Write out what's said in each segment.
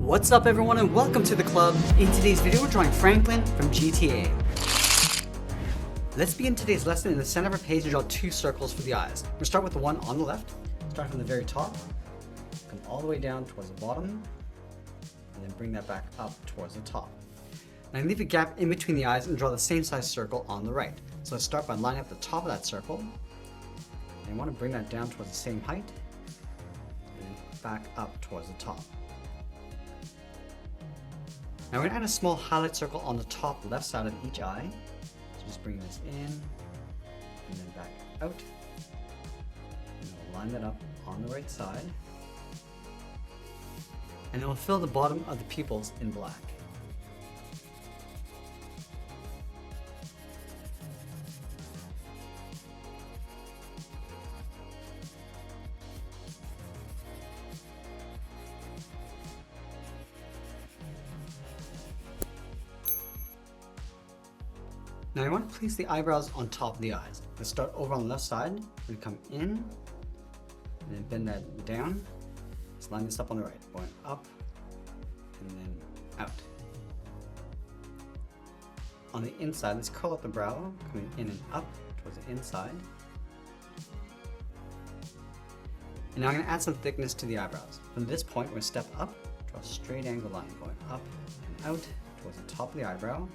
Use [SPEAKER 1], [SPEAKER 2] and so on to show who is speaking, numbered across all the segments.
[SPEAKER 1] What's up everyone and welcome to the club. In today's video we're drawing Franklin from GTA. Let's begin today's lesson. In the center of our page and draw two circles for the eyes. We'll start with the one on the left, start from the very top, come all the way down towards the bottom, and then bring that back up towards the top. Now leave a gap in between the eyes and draw the same size circle on the right. So let's start by lining up the top of that circle, and you want to bring that down towards the same height, and then back up towards the top. Now we're going to add a small highlight circle on the top left side of each eye. So just bring this in and then back out. And we'll line that up on the right side. And then we'll fill the bottom of the pupils in black. Now I want to place the eyebrows on top of the eyes. Let's start over on the left side. We're going to come in and then bend that down. Let's line this up on the right, going up and then out. On the inside, let's curl up the brow, coming in and up towards the inside. And now I'm going to add some thickness to the eyebrows. From this point, we're going to step up, draw a straight angle line, going up and out towards the top of the eyebrow.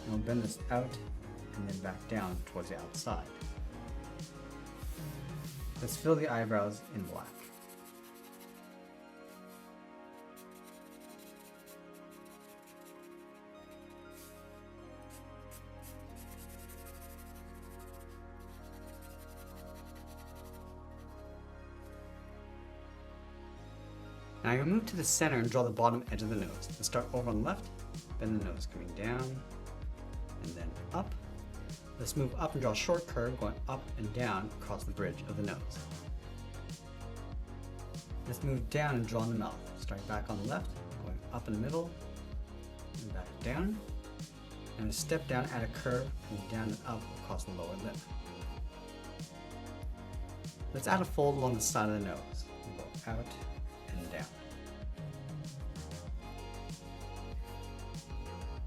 [SPEAKER 1] And we'll bend this out and then back down towards the outside. Let's fill the eyebrows in black. Now I'm going to move to the center and draw the bottom edge of the nose. Let's start over on the left, bend the nose coming down, and then up. Let's move up and draw a short curve going up and down across the bridge of the nose. Let's move down and draw in the mouth. Starting back on the left, going up in the middle, and back down. And step down, add a curve, and down and up across the lower lip. Let's add a fold along the side of the nose. We'll go out and down.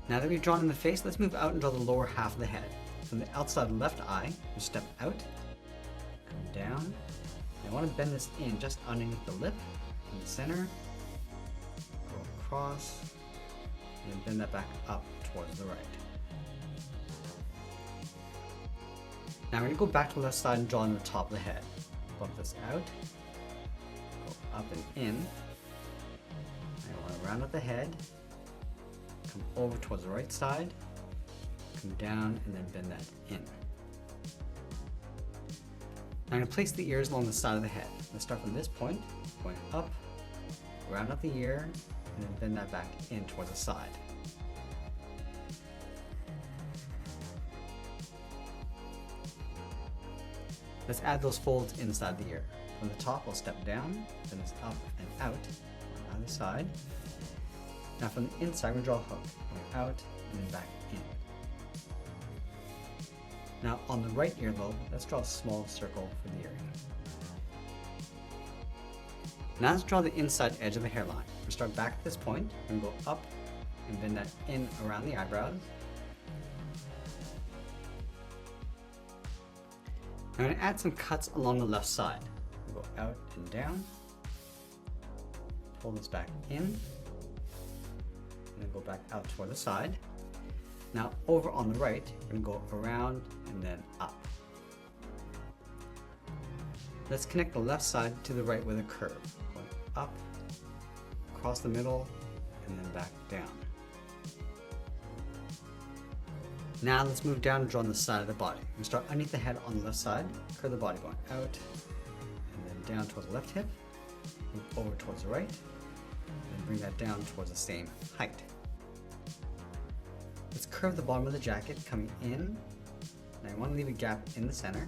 [SPEAKER 1] Now that we've drawn in the face, let's move out and draw the lower half of the head. From the outside left eye, we'll step out, come down, and I want to bend this in just underneath the lip, in the center, go across, and then bend that back up towards the right. Now we're going to go back to the left side and draw in the top of the head. Bump this out, go up and in, and I want to round up the head, come over towards the right side, come down, and then bend that in. Now I'm going to place the ears along the side of the head. Let's start from this point, going up, round up the ear, and then bend that back in towards the side. Let's add those folds inside the ear. From the top, we'll step down, bend this up and out on either side. Now from the inside, we'll draw a hook, going out and then back in. Now on the right earlobe, let's draw a small circle for the earring. Now let's draw the inside edge of the hairline. We'll start back at this point, and go up and bend that in around the eyebrows. I'm going to add some cuts along the left side. We'll go out and down, pull this back in, and then go back out toward the side. Now over on the right, we're going to go around and then up. Let's connect the left side to the right with a curve. Going up, across the middle, and then back down. Now let's move down and draw on the side of the body. We start underneath the head on the left side, curve the body going out, and then down towards the left hip, move over towards the right, and bring that down towards the same height. Let's curve the bottom of the jacket coming in, and I want to leave a gap in the center.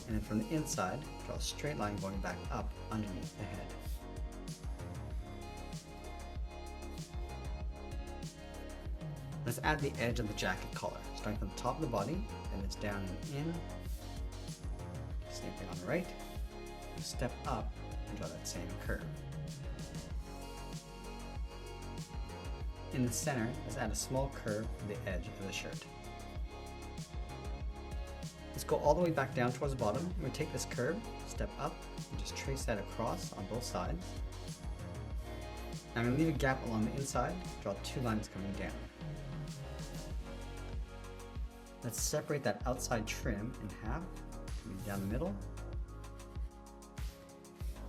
[SPEAKER 1] And then from the inside, draw a straight line going back up underneath the head. Let's add the edge of the jacket collar, starting from the top of the body, and it's down and in. Same thing on the right. You step up and draw that same curve. In the center, let's add a small curve to the edge of the shirt. Let's go all the way back down towards the bottom. We're going to take this curve, step up, and just trace that across on both sides. Now I'm going to leave a gap along the inside, draw 2 lines coming down. Let's separate that outside trim in half, coming down the middle.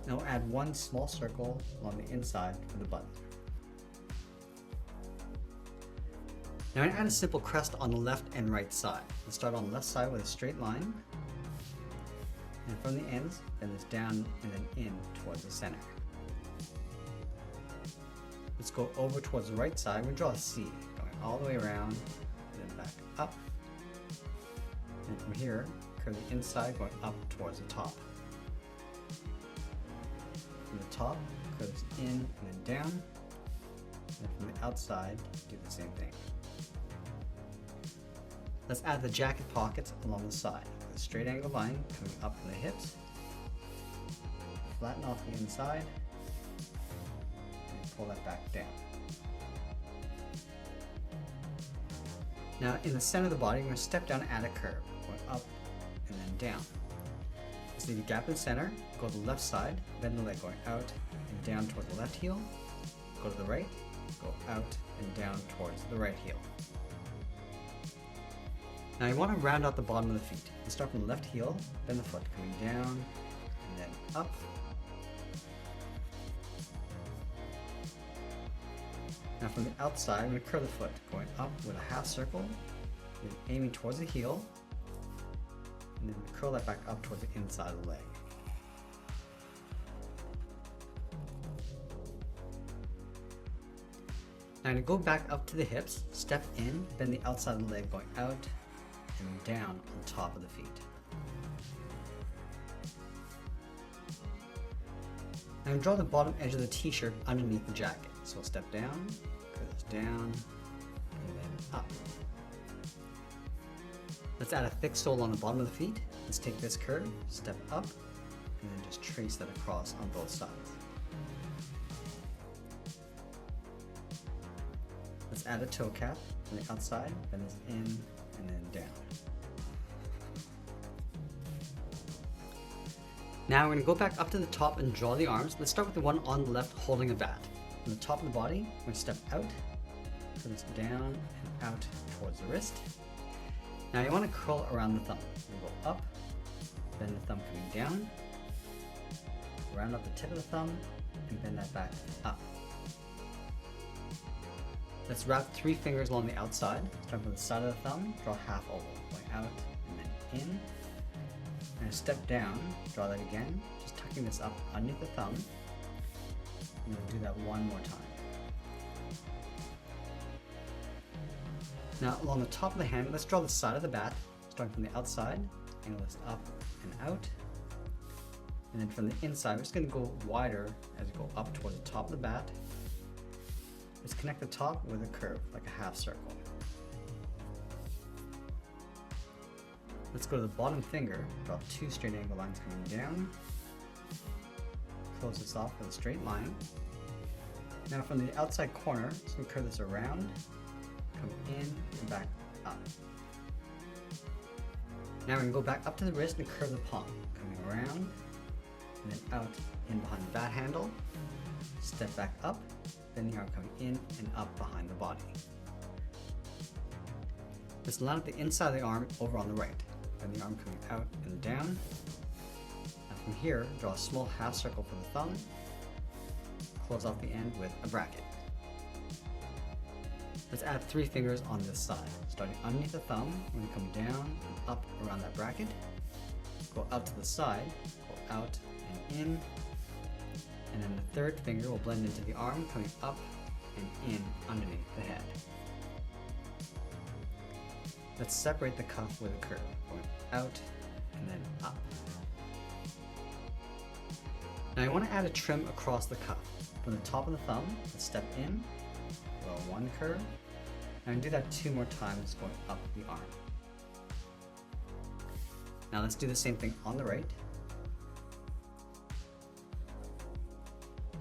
[SPEAKER 1] Now we'll add 1 small circle along the inside for the button. Now I'm going to add a simple crest on the left and right side. Let's start on the left side with a straight line. And from the ends, bend this down and then in towards the center. Let's go over towards the right side. We'll draw a C, going all the way around, and then back up. And from here, curve the inside going up towards the top. From the top, curves in and then down. And from the outside, do the same thing. Let's add the jacket pockets along the side with a straight angle line coming up from the hips. Flatten off the inside and pull that back down. Now in the center of the body, we're going to step down and add a curve, going up and then down. Let's leave a gap in the center, go to the left side, bend the leg going out and down towards the left heel. Go to the right, go out and down towards the right heel. Now you want to round out the bottom of the feet. Let's start from the left heel, bend the foot coming down and then up. Now from the outside, I'm going to curve the foot, going up with a half circle, then aiming towards the heel, and then curl that back up towards the inside of the leg. Now to go back up to the hips, step in, bend the outside of the leg going out and down on top of the feet. Now draw the bottom edge of the t-shirt underneath the jacket. So we'll step down, curve this down, and then up. Let's add a thick sole on the bottom of the feet. Let's take this curve, step up, and then just trace that across on both sides. Let's add a toe cap from the outside, bend this in and then down. Now we're going to go back up to the top and draw the arms. Let's start with the one on the left holding a bat. From the top of the body, we're going to step out, turn this down and out towards the wrist. Now you want to curl around the thumb. We'll go up, bend the thumb coming down, round up the tip of the thumb, and bend that back up. Let's wrap 3 fingers along the outside. Start from the side of the thumb, draw half oval, going out and then in. And step down, draw that again, just tucking this up underneath the thumb. And we'll do that one more time. Now along the top of the hand, let's draw the side of the bat, starting from the outside, angle this up and out. And then from the inside, we're just going to go wider as we go up towards the top of the bat. Let's connect the top with a curve, like a half circle. Let's go to the bottom finger, draw 2 straight angle lines coming down. Close this off with a straight line. Now from the outside corner, just going to curve this around, come in and back up. Now we're going to go back up to the wrist and curve the palm, coming around and then out in behind the bat handle. Step back up, bend the arm coming in and up behind the body. Let's line up the inside of the arm over on the right. Bend the arm coming out and down. Now from here, draw a small half circle for the thumb. Close off the end with a bracket. Let's add 3 fingers on this side. Starting underneath the thumb, we're going to come down and up around that bracket. Go out to the side, go out and in. And then the 3rd finger will blend into the arm, coming up and in underneath the head. Let's separate the cuff with a curve, going out and then up. Now you want to add a trim across the cuff. From the top of the thumb, let's step in, draw 1 curve, and do that 2 more times going up the arm. Now let's do the same thing on the right.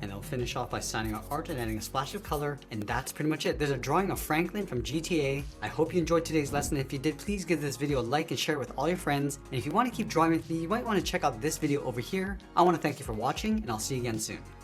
[SPEAKER 1] And they'll finish off by signing our art and adding a splash of color, and that's pretty much it. There's a drawing of Franklin from GTA. I hope you enjoyed today's lesson. If you did, please give this video a like and share it with all your friends. And if you want to keep drawing with me, you might want to check out this video over here. I want to thank you for watching, and I'll see you again soon.